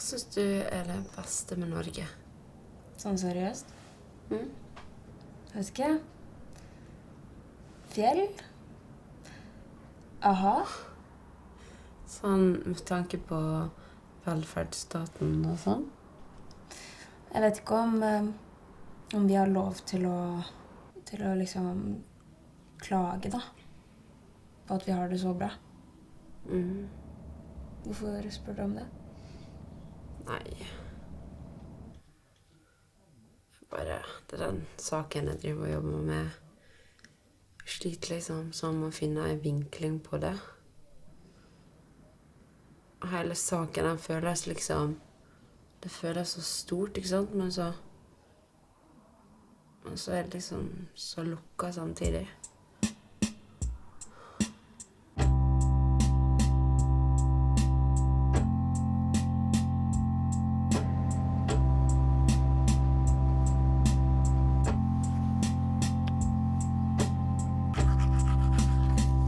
synes du det beste med Norge? Sånn seriøst? Mm? Jeg vet ikke. Fjell? Aha. Sånn med tanke på velferdsstaten og sånn? Jeg vet ikke om vi har lov til å liksom klage da. På at vi har det så bra. Mm. Hvorfor spør du om det? Nei. Bare det er den saken jeg driver og jobber med. Jeg sliter liksom som å finne en vinkling på det. Og hele saken, den føles liksom... Det føles så stort, ikke sant? Men så er det liksom så lukket samtidig.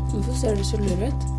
Hvorfor ser du så lur ut?